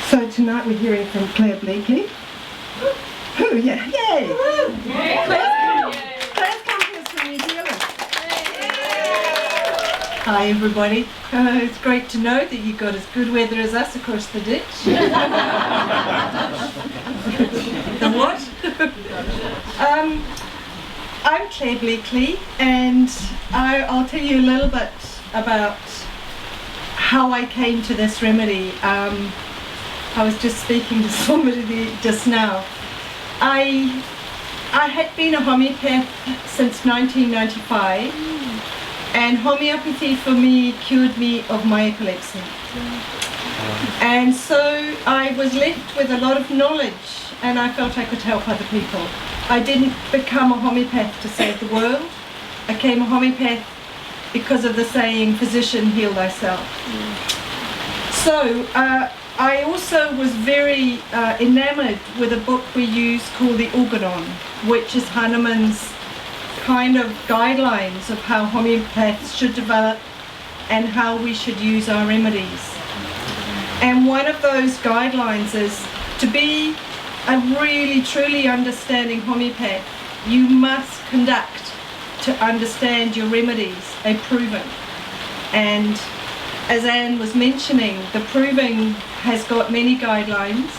So tonight we're hearing from Claire Bleakley. Oh yeah, yay! Claire's come to us from New Zealand. Hi everybody. It's great to know that you got as good weather as us across the ditch. The what? I'm Claire Bleakley, and I'll tell you a little bit about how I came to this remedy. I was just speaking to somebody just now. I had been a homeopath since 1995, and homeopathy for me cured me of my epilepsy. And so I was left with a lot of knowledge, and I felt I could help other people. I didn't become a homeopath to save the world. I became a homeopath because of the saying, physician, heal thyself. So I also was very enamored with a book we use called the Organon, which is Hahnemann's kind of guidelines of how homeopaths should develop and how we should use our remedies. And one of those guidelines is to be a really truly understanding homeopath, you must conduct to understand your remedies, a proving. And as Anne was mentioning, the proving has got many guidelines.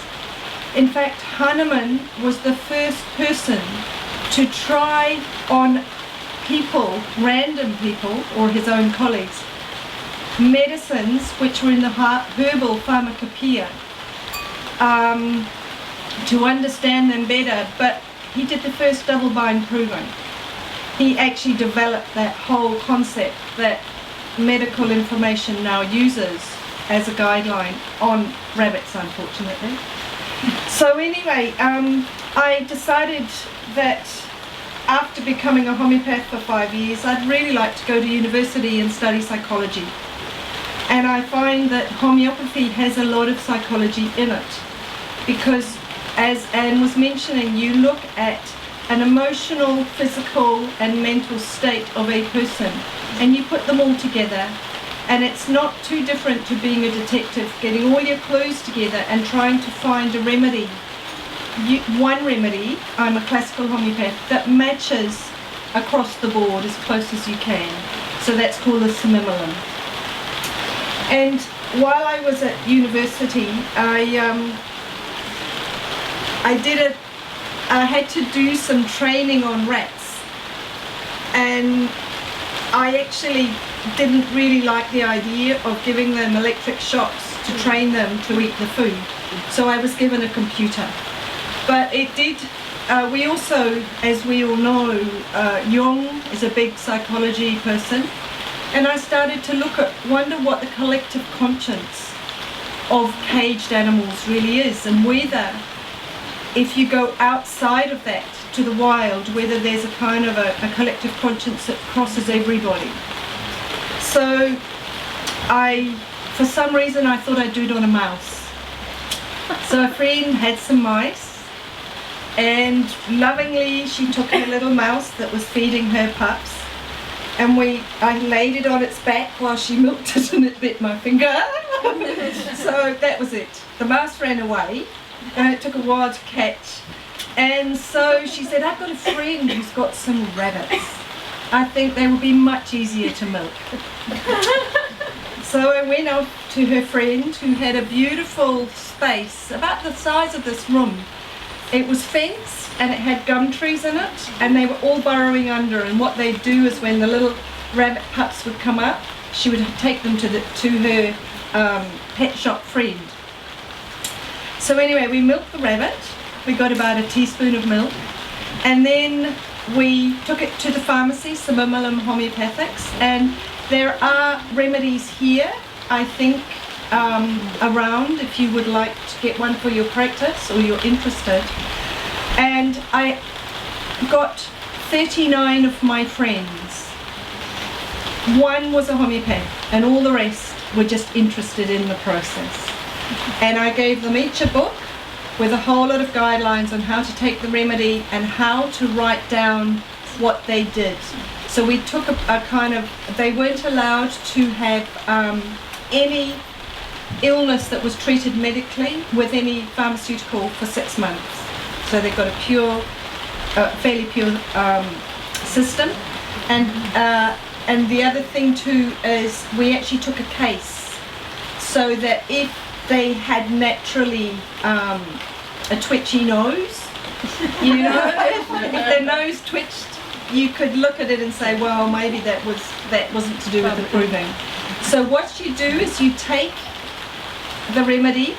In fact, Hahnemann was the first person to try on people, random people, or his own colleagues, medicines which were in the herbal pharmacopoeia to understand them better, but he did the first double-blind proving. He actually developed that whole concept that medical information now uses as a guideline on rabbits, unfortunately. So anyway, I decided that after becoming a homeopath for 5 years, I'd really like to go to university and study psychology. And I find that homeopathy has a lot of psychology in it, because as Anne was mentioning, you look at an emotional, physical and mental state of a person and you put them all together, and it's not too different to being a detective, getting all your clues together and trying to find a remedy. One remedy, I'm a classical homeopath, that matches across the board as close as you can. So that's called a simimulum. And while I was at university, I had to do some training on rats, and I actually didn't really like the idea of giving them electric shocks to train them to eat the food, so I was given a computer. But it did, we also, as we all know, Jung is a big psychology person, and I started to wonder what the collective conscience of caged animals really is, and whether, if you go outside of that to the wild, whether there's a kind of a collective conscience that crosses everybody. So for some reason I thought I'd do it on a mouse. So a friend had some mice, and lovingly she took a little mouse that was feeding her pups, and I laid it on its back while she milked it, and it bit my finger. So that was it. The mouse ran away, and it took a while to catch. And so she said, I've got a friend who's got some rabbits. I think they will be much easier to milk. So I went off to her friend, who had a beautiful space about the size of this room. It was fenced and it had gum trees in it, and they were all burrowing under, and what they'd do is when the little rabbit pups would come up, she would take them to her pet shop friend. So anyway, we milked the rabbit. We got about a teaspoon of milk, and then we took it to the pharmacy, Simimulum Homeopathics, and there are remedies here, I think, around if you would like to get one for your practice or you're interested. And I got 39 of my friends. One was a homeopath, and all the rest were just interested in the process. And I gave them each a book with a whole lot of guidelines on how to take the remedy and how to write down what they did. So we took a kind of, they weren't allowed to have any illness that was treated medically with any pharmaceutical for 6 months. So they've got a pure, fairly pure system. And the other thing too is we actually took a case so that if they had naturally a twitchy nose, you know, if their nose twitched, you could look at it and say, well, maybe that wasn't to do with the proving. So what you do is you take the remedy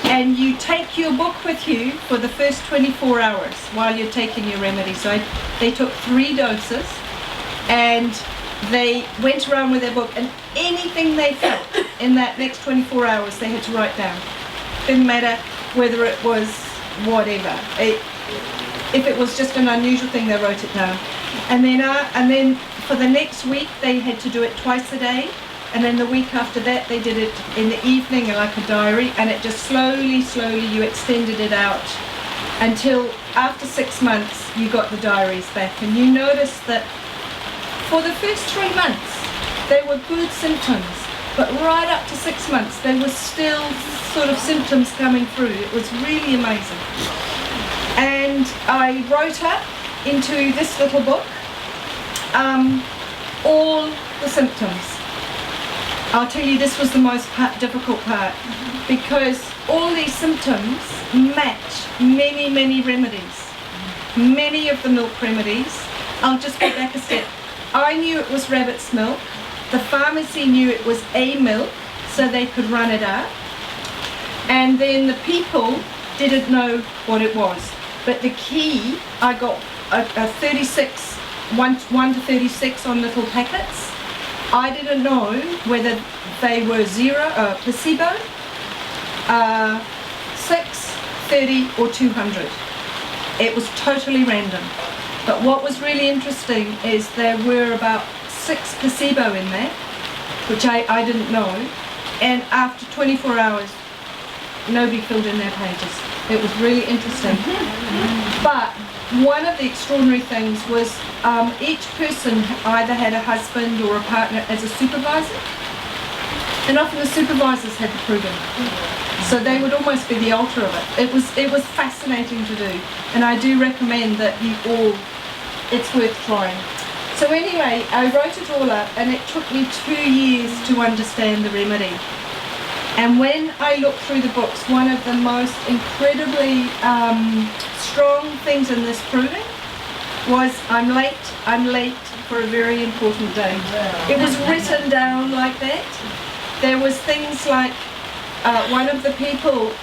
and you take your book with you for the first 24 hours while you're taking your remedy. So they took 3 doses and they went around with their book, and anything they felt in that next 24 hours they had to write down. Didn't matter whether it was whatever. If it was just an unusual thing, they wrote it down. And then for the next week they had to do it twice a day. And then the week after that they did it in the evening like a diary, and it just slowly you extended it out until after 6 months you got the diaries back. And you noticed that for the first 3 months they were good symptoms, but right up to 6 months there was still sort of symptoms coming through. It was really amazing. And I wrote up into this little book all the symptoms. I'll tell you, this was the most difficult part, because all these symptoms match many remedies. Many of the milk remedies. I'll just go back a step. I knew it was rabbit's milk. The pharmacy knew it was a milk, so they could run it up. And then the people didn't know what it was. But the key, I got a 36, 1 to 36 on little packets. I didn't know whether they were placebo, 6, 30 or 200. It was totally random. But what was really interesting is there were about 6 placebo in there, which I didn't know. And after 24 hours, nobody filled in their pages. It was really interesting. But one of the extraordinary things was each person either had a husband or a partner as a supervisor, and often the supervisors had the proving. So they would almost be the altar of it. It was fascinating to do, and I do recommend that it's worth trying. So anyway, I wrote it all up, and it took me 2 years to understand the remedy. And when I looked through the books, one of the most incredibly strong things in this proving was I'm late for a very important date. It was written down like that. There was things like one of the people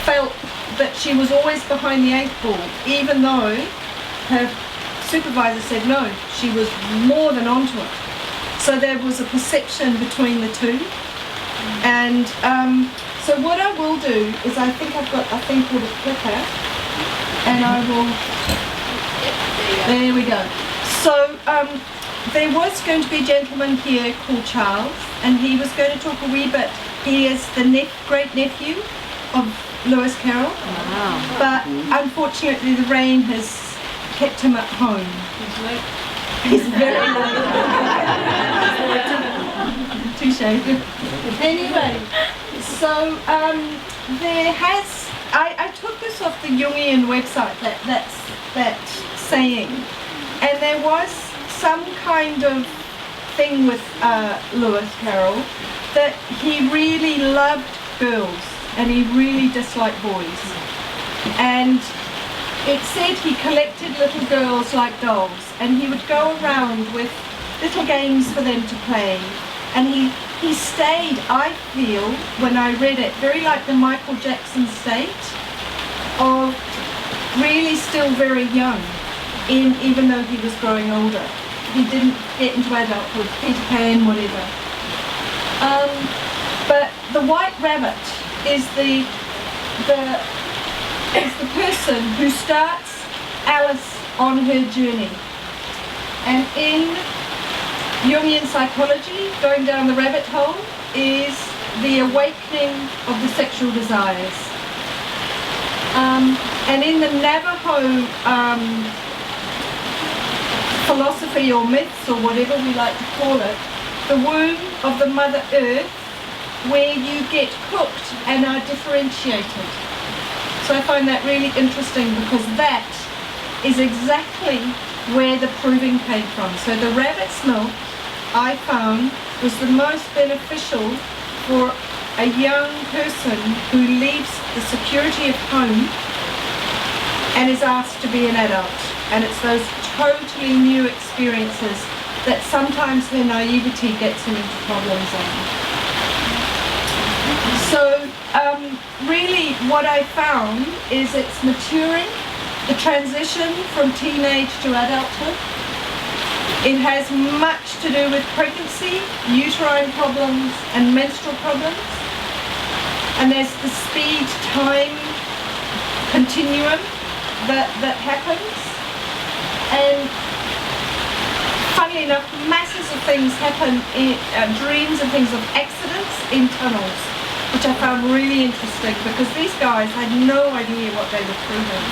felt that she was always behind the 8th ball, even though her supervisor said no, she was more than onto it. So there was a perception between the two. And so what I will do is, I think I've got a thing called a clicker, and I will, there we go. So there was going to be a gentleman here called Charles, and he was going to talk a wee bit. He is the great nephew of Lewis Carroll. Wow. But unfortunately the rain has kept him at home. He's late. He's very late. Touché. Anyway, so I took this off the Jungian website, that saying, and there was some kind of thing with Lewis Carroll that he really loved girls and he really disliked boys. And it said he collected little girls like dolls, and he would go around with little games for them to play. And he stayed, I feel, when I read it, very like the Michael Jackson state of really still very young, even though he was growing older. He didn't get into adulthood, Peter Pan, whatever. But the white rabbit is the person who starts Alice on her journey. And in Jungian psychology, going down the rabbit hole is the awakening of the sexual desires. And in the Navajo philosophy or myths or whatever we like to call it, the womb of the Mother Earth where you get cooked and are differentiated. So I find that really interesting because that is exactly where the proving came from. So the rabbit's milk, I found, was the most beneficial for a young person who leaves the security of home and is asked to be an adult. And it's those totally new experiences that sometimes her naivety gets her into problems on. So really what I found is it's maturing, the transition from teenage to adulthood. It has much to do with pregnancy, uterine problems and menstrual problems. And there's the speed-time continuum that happens. And funnily enough, masses of things happen in dreams and things of accidents in tunnels, which I found really interesting because these guys had no idea what they were proving.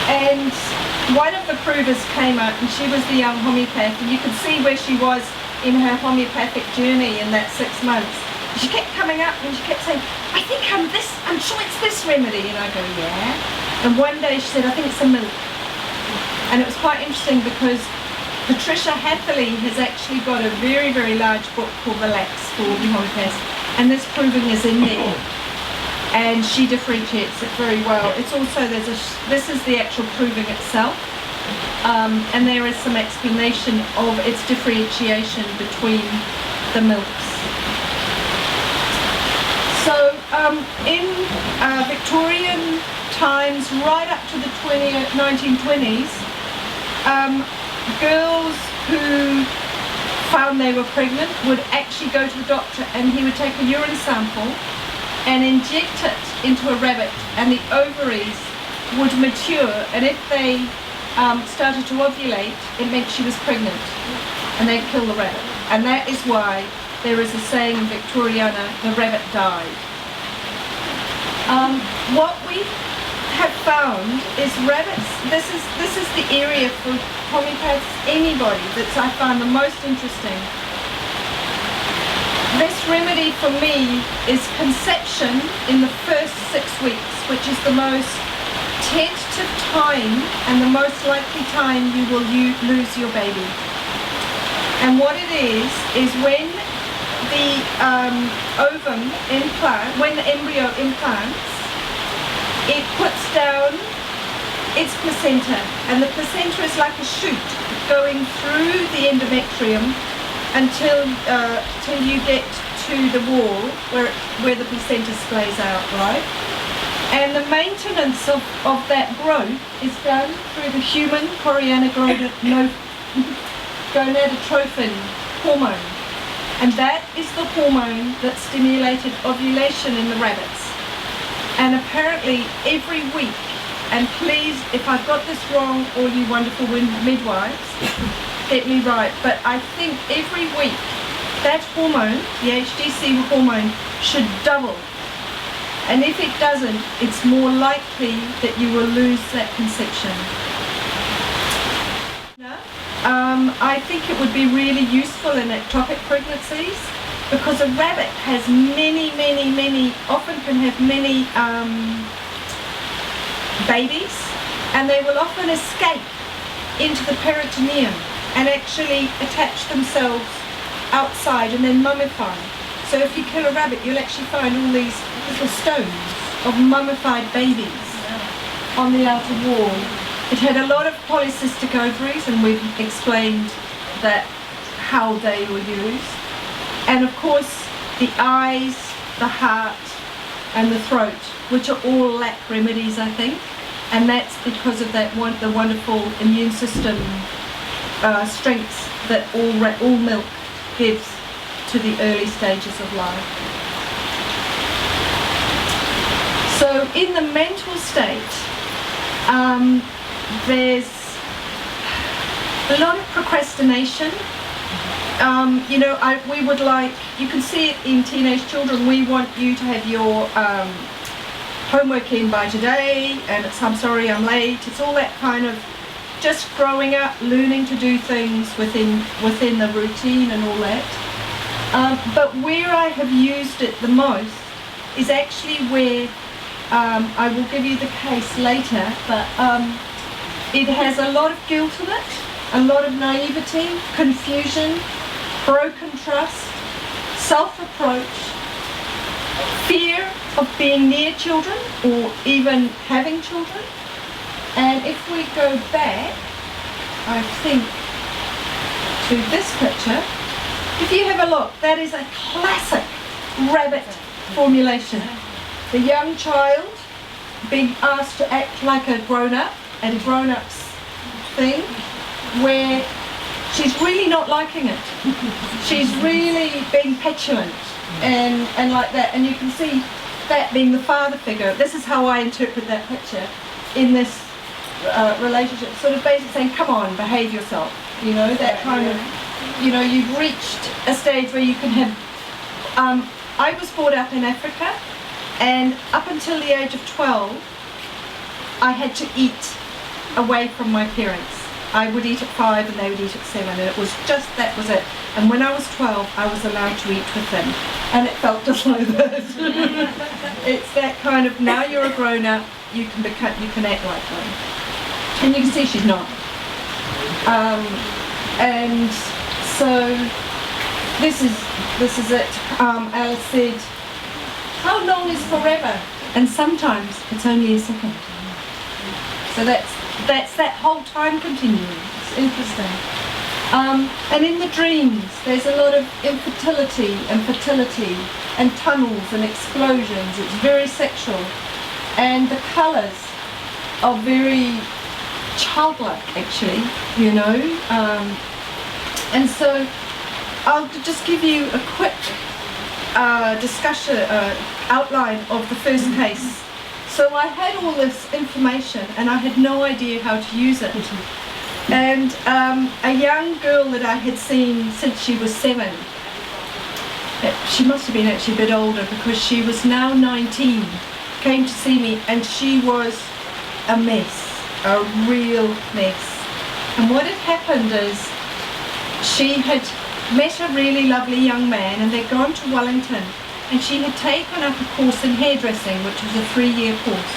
And one of the provers came out and she was the young homeopath, and you could see where she was in her homeopathic journey in that 6 months. She kept coming up and she kept saying, I think I'm sure it's this remedy. And I go, yeah. And one day she said, I think it's a milk. And it was quite interesting because Patricia Hathily has actually got a very, very large book called The Lacs for the homeopaths, and this proving is in there. And she differentiates it very well. It's also, this is the actual proving itself. And there is some explanation of its differentiation between the milks. So in Victorian times, right up to the 1920s, girls who found they were pregnant would actually go to the doctor and he would take a urine sample and inject it into a rabbit, and the ovaries would mature, and if they started to ovulate, it meant she was pregnant, and they'd kill the rabbit. And that is why there is a saying in Victoriana, the rabbit died. What we have found is rabbits, this is the area for homeopaths, anybody, that I find the most interesting. This remedy for me is conception in the first 6 weeks, which is the most tentative time and the most likely time you will lose your baby. And what it is when the when the embryo implants, it puts down its placenta, and the placenta is like a chute going through the endometrium until you get to the wall where the placenta splays out, right? And the maintenance of that growth is done through the human gonadotrophin hormone. And that is the hormone that stimulated ovulation in the rabbits. And apparently every week, and please, if I've got this wrong, all you wonderful midwives, get me right, but I think every week that hormone, the HDC hormone, should double. And if it doesn't, it's more likely that you will lose that conception. I think it would be really useful in ectopic pregnancies, because a rabbit has often can have many babies, and they will often escape into the peritoneum and actually attach themselves outside and then mummify. So if you kill a rabbit, you'll actually find all these little stones of mummified babies on the outer wall. It had a lot of polycystic ovaries, and we've explained that how they were used. And of course, the eyes, the heart, and the throat, which are all lac remedies, I think. And that's because of the wonderful immune system strengths that all milk gives to the early stages of life. So in the mental state, there's a lot of procrastination. We would like, you can see it in teenage children, we want you to have your homework in by today, and I'm sorry I'm late. It's all that kind of just growing up, learning to do things within the routine and all that. But where I have used it the most is actually where, I will give you the case later, but it has a lot of guilt in it, a lot of naivety, confusion, broken trust, self-reproach, fear of being near children or even having children. And if we go back, I think, to this picture, if you have a look, that is a classic rabbit formulation. The young child being asked to act like a grown-up at a grown-up's thing, where she's really not liking it. She's really being petulant and like that. And you can see that being the father figure. This is how I interpret that picture in this relationship. Sort of basically saying, come on, behave yourself. You know, that kind of, you know, you've reached a stage where you can have... I was brought up in Africa, and up until the age of 12, I had to eat away from my parents. I would eat at 5 and they would eat at 7, and it was just, that was it. And when I was 12, I was allowed to eat with them, and it felt just like that. It's that kind of, now you're a grown-up, you can act like one. And you can see she's not. And so this is it. Alice said, how long is forever? And sometimes it's only a second. So that's that whole time continuum. It's interesting. And in the dreams, there's a lot of infertility and fertility and tunnels and explosions. It's very sexual. And the colours are very childlike, actually, you know. And so I'll just give you a quick discussion, outline of the first case. So I had all this information and I had no idea how to use it. And a young girl that I had seen since she was 7, she must have been actually a bit older because she was now 19, came to see me, and she was a mess, a real mess. And what had happened is she had met a really lovely young man, and they'd gone to Wellington, and she had taken up a course in hairdressing, which was a 3-year course.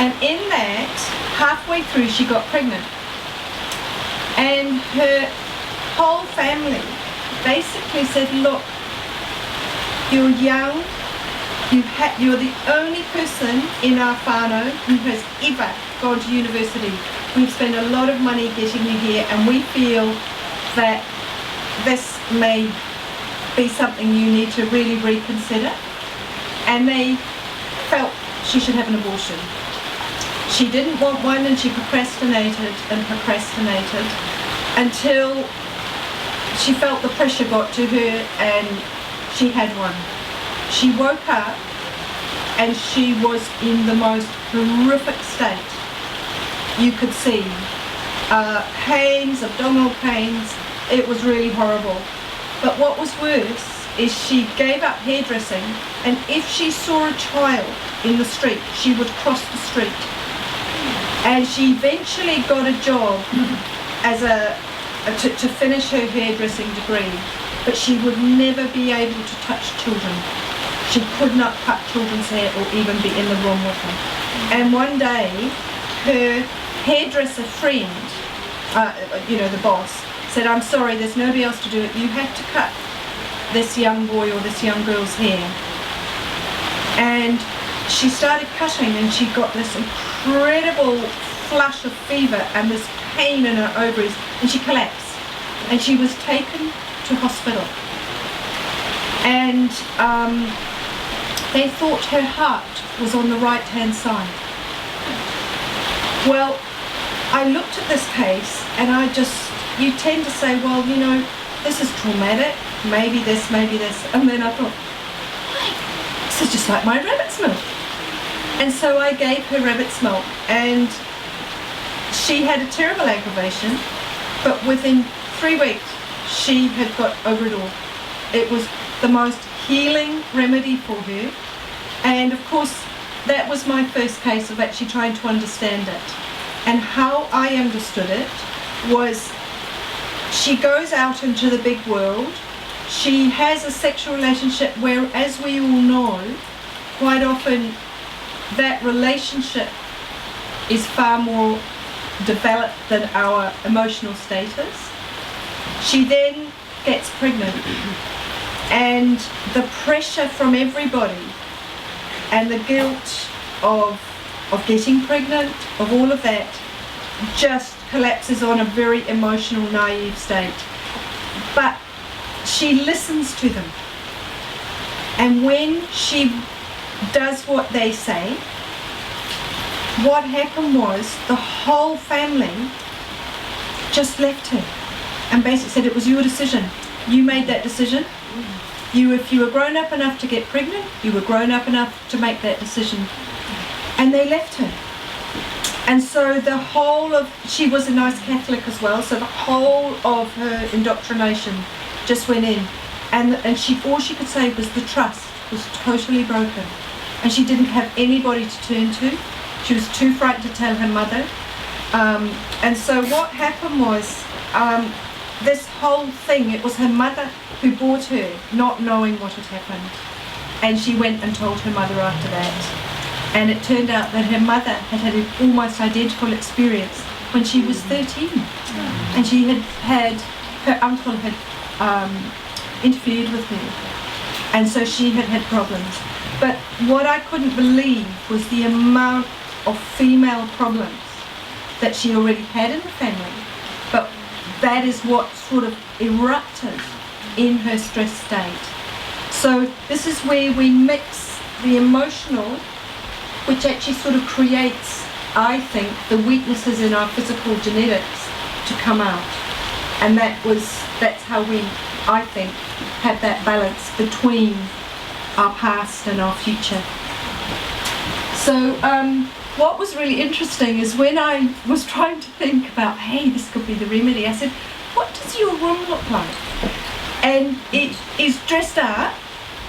And in that, halfway through, she got pregnant. And her whole family basically said, look, you're young, you're the only person in our whānau who has ever gone to university. We've spent a lot of money getting you here, and we feel that this may be something you need to really reconsider. And they felt she should have an abortion. She didn't want one, and she procrastinated and procrastinated until she felt the pressure got to her and she had one. She woke up and she was in the most horrific state. You could see pains, abdominal pains. It was really horrible. But what was worse is she gave up hairdressing, and if she saw a child in the street, she would cross the street. And she eventually got a job as to finish her hairdressing degree, but she would never be able to touch children. She could not cut children's hair or even be in the room with them. And one day, her hairdresser friend, the boss, said, I'm sorry, there's nobody else to do it. You have to cut this young boy or this young girl's hair. And she started cutting, and she got this incredible flush of fever and this pain in her ovaries, and she collapsed. And she was taken to hospital. And they thought her heart was on the right-hand side. Well, I looked at this case, and you tend to say, well, you know, this is traumatic, maybe this, and then I thought, this is just like my rabbit's milk. And so I gave her rabbit's milk, and she had a terrible aggravation, but within 3 weeks she had got over it all. It was the most healing remedy for her, and of course that was my first case of actually trying to understand it. And how I understood it was, she goes out into the big world, she has a sexual relationship where, as we all know, quite often that relationship is far more developed than our emotional status. She then gets pregnant, and the pressure from everybody and the guilt of getting pregnant, of all of that, just collapses on a very emotional, naive state. But she listens to them, and when she does what they say, what happened was the whole family just left her and basically said, it was your decision, you made that decision. If you were grown up enough to get pregnant, you were grown up enough to make that decision. And they left her. And so the whole of, she was a nice Catholic as well, so the whole of her indoctrination just went in. And she, all she could say was the trust was totally broken. And she didn't have anybody to turn to. She was too frightened to tell her mother. And so what happened was, this whole thing, it was her mother who brought her, not knowing what had happened. And she went and told her mother after that. And it turned out that her mother had had an almost identical experience when she was 13. And she had her uncle had interfered with her. And so she had had problems. But what I couldn't believe was the amount of female problems that she already had in the family. But that is what sort of erupted in her stress state. So this is where we mix the emotional, which actually sort of creates, I think, the weaknesses in our physical genetics to come out. And that's how we, I think, have that balance between our past and our future. So what was really interesting is when I was trying to think about, hey, this could be the remedy, I said, what does your room look like? And it is dressed up,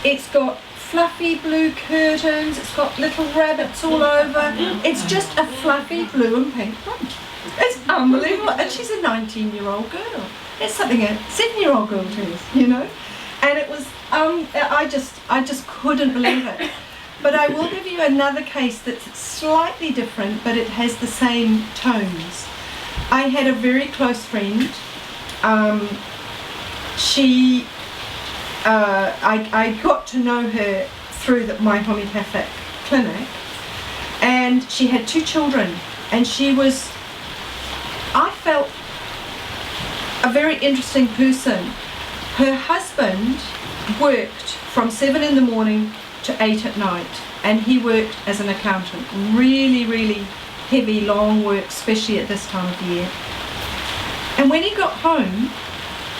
it's got fluffy blue curtains, it's got little rabbits all over, it's just a fluffy blue and pink room. It's unbelievable, and she's a 19-year-old girl. It's something a 7-year-old girl does, you know? And it was, I just couldn't believe it. But I will give you another case that's slightly different, but it has the same tones. I had a very close friend. I got to know her through my homeopathic clinic, and she had 2 children, and she was, I felt, a very interesting person. Her husband worked from 7 in the morning to 8 at night, and he worked as an accountant. Really, really heavy, long work, especially at this time of year. And when he got home,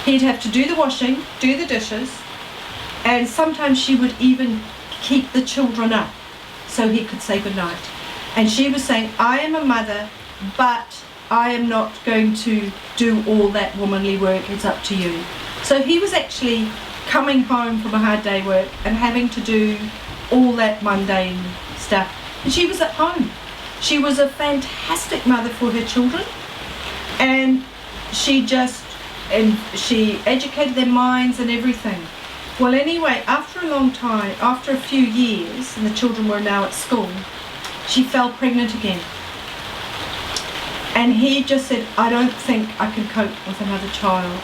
he'd have to do the washing, do the dishes, and sometimes she would even keep the children up so he could say goodnight. And she was saying, I am a mother, but I am not going to do all that womanly work, it's up to you. So he was actually coming home from a hard day work and having to do all that mundane stuff. And she was at home. She was a fantastic mother for her children, and she educated their minds and everything. Well, anyway, after a long time, after a few years, and the children were now at school, she fell pregnant again. And he just said, I don't think I can cope with another child.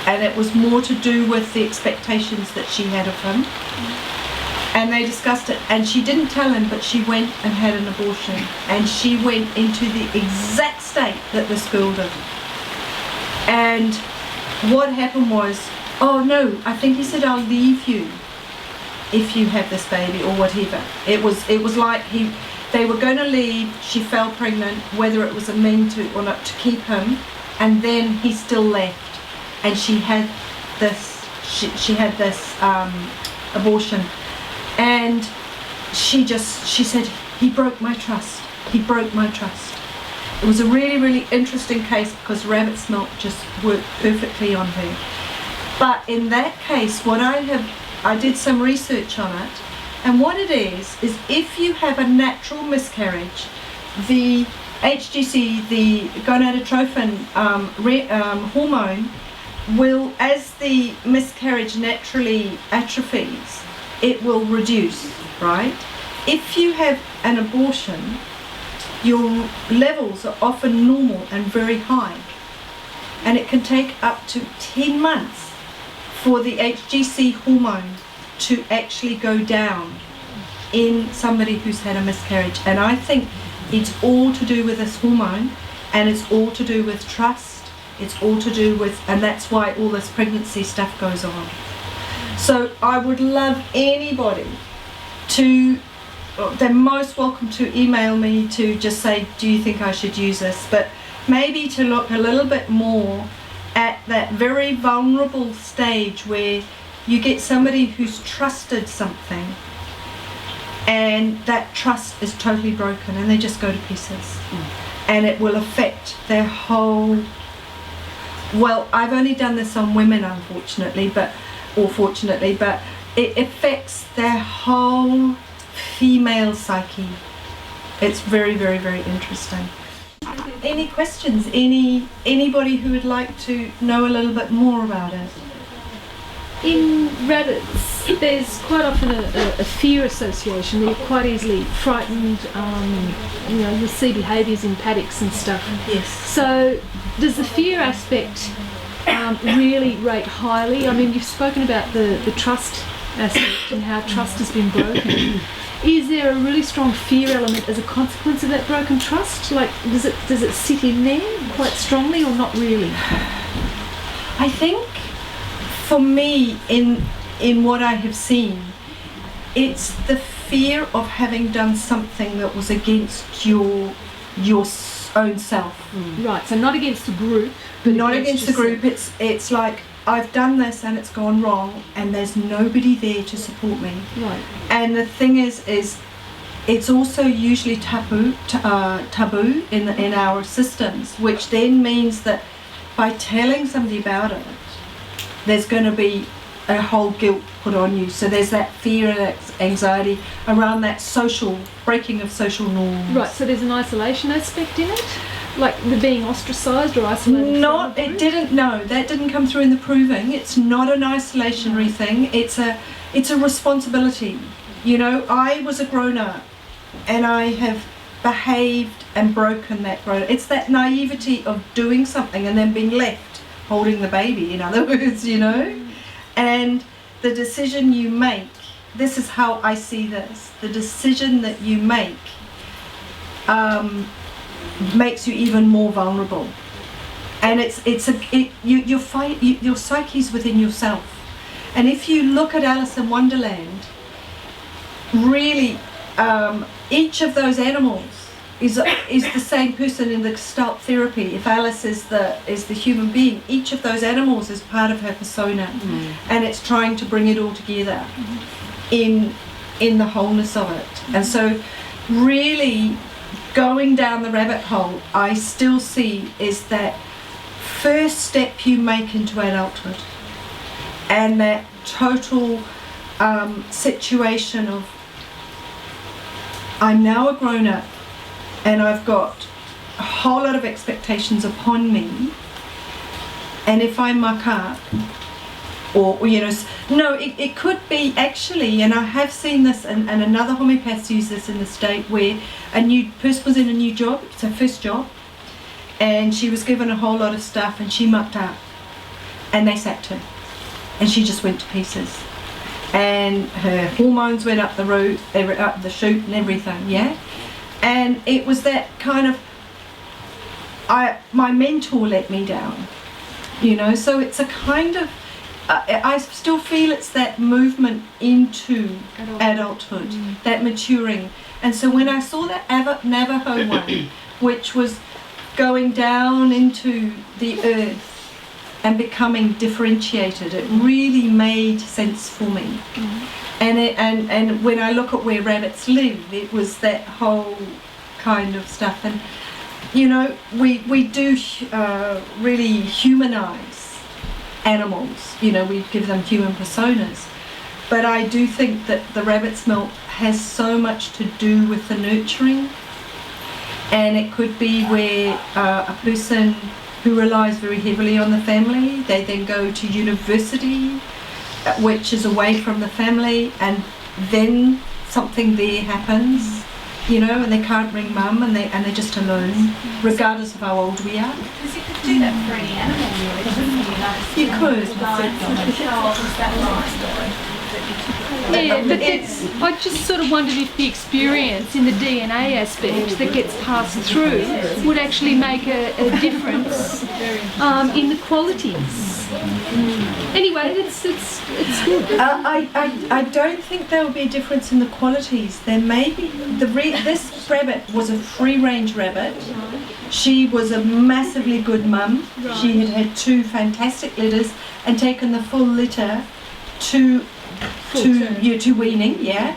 And it was more to do with the expectations that she had of him. And they discussed it, and she didn't tell him, but she went and had an abortion. And she went into the exact state that this girl did. And what happened was, oh no, I think he said, I'll leave you if you have this baby or whatever. It was like they were going to leave, she fell pregnant, whether it was a mean to or not, to keep him, and then he still left. And she had this abortion, and she said, he broke my trust. He broke my trust. It was a really, really interesting case because rabbit's milk just worked perfectly on her. But in that case, I did some research on it, and what it is if you have a natural miscarriage, the HGC, the gonadotrophin hormone, will, as the miscarriage naturally atrophies, it will reduce, right? If you have an abortion, your levels are often normal and very high, and it can take up to 10 months for the HGC hormone to actually go down in somebody who's had a miscarriage. And I think it's all to do with this hormone, and it's all to do with trust, it's all to do with, and that's why all this pregnancy stuff goes on. So I would love anybody to, they're most welcome to email me to just say, do you think I should use this? But maybe to look a little bit more at that very vulnerable stage where you get somebody who's trusted something and that trust is totally broken and they just go to pieces. And it will affect their whole, well, I've only done this on women unfortunately, but it affects their whole female psyche. It's very, very, very interesting. Any questions? Anybody who would like to know a little bit more about it? In rabbits, there's quite often a fear association. They're quite easily frightened. You'll see behaviours in paddocks and stuff. Yes. So, does the fear aspect really rate highly? I mean, you've spoken about the trust aspect and how trust has been broken. Is there a really strong fear element as a consequence of that broken trust? Like, does it sit in there quite strongly or not really? I think for me, in what I have seen, it's the fear of having done something that was against your own self. Right, so not against the group, but not against the group. It's like, I've done this and it's gone wrong and there's nobody there to support me. Right. And the thing is it's also usually taboo in our systems, which then means that by telling somebody about it, there's going to be a whole guilt put on you. So there's that fear and anxiety around that breaking of social norms. Right, so there's an isolation aspect in it? Like the being ostracised or isolated? That didn't come through in the proving. It's not an isolationary thing. It's a responsibility. You know, I was a grown-up and I have behaved and broken that grown-up. It's that naivety of doing something and then being left holding the baby, in other words, you know. And the decision you make, this is how I see this, the decision that you make makes you even more vulnerable, and your psyche's within yourself. And if you look at Alice in Wonderland, really, each of those animals is the same person in the Gestalt therapy. If Alice is the human being, each of those animals is part of her persona, and it's trying to bring it all together in the wholeness of it. And so, really, going down the rabbit hole, I still see is that first step you make into adulthood, and that total situation of, I'm now a grown-up and I've got a whole lot of expectations upon me, and if I muck up, or it could be actually, and I have seen this, and another homeopath used this in the state where a new person was in a new job, it's her first job, and she was given a whole lot of stuff and she mucked up, and they sacked her, and she just went to pieces, and her hormones went up the roof, they were up the chute and everything, yeah. And it was that kind of, my mentor let me down, so it's a kind of, I still feel it's that movement into adulthood, that maturing. And so when I saw that Navajo one, which was going down into the earth and becoming differentiated, it really made sense for me. And when I look at where rabbits live, it was that whole kind of stuff. And we do really humanize animals, we give them human personas, but I do think that the rabbit's milk has so much to do with the nurturing, and it could be where a person who relies very heavily on the family. They then go to university, which is away from the family, and then something there happens, you know, and they can't ring mum, and they're just alone, regardless of how old we are. Because you could do that for any animal, really, couldn't you? You could. Yeah, but I just sort of wondered if the experience in the DNA aspect that gets passed through would actually make a difference in the qualities. Anyway, it's good. I don't think there will be a difference in the qualities. There may be. This rabbit was a free-range rabbit. She was a massively good mum. She had had 2 fantastic litters and taken the full litter to weaning, yeah.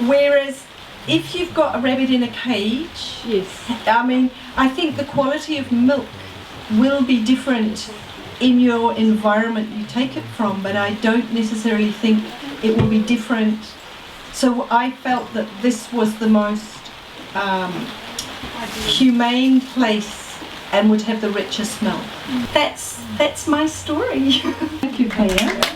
Whereas if you've got a rabbit in a cage, Yes. I mean, I think the quality of milk will be different in your environment you take it from, but I don't necessarily think it will be different. So I felt that this was the most humane place and would have the richest milk. That's my story. Thank you, Kaya.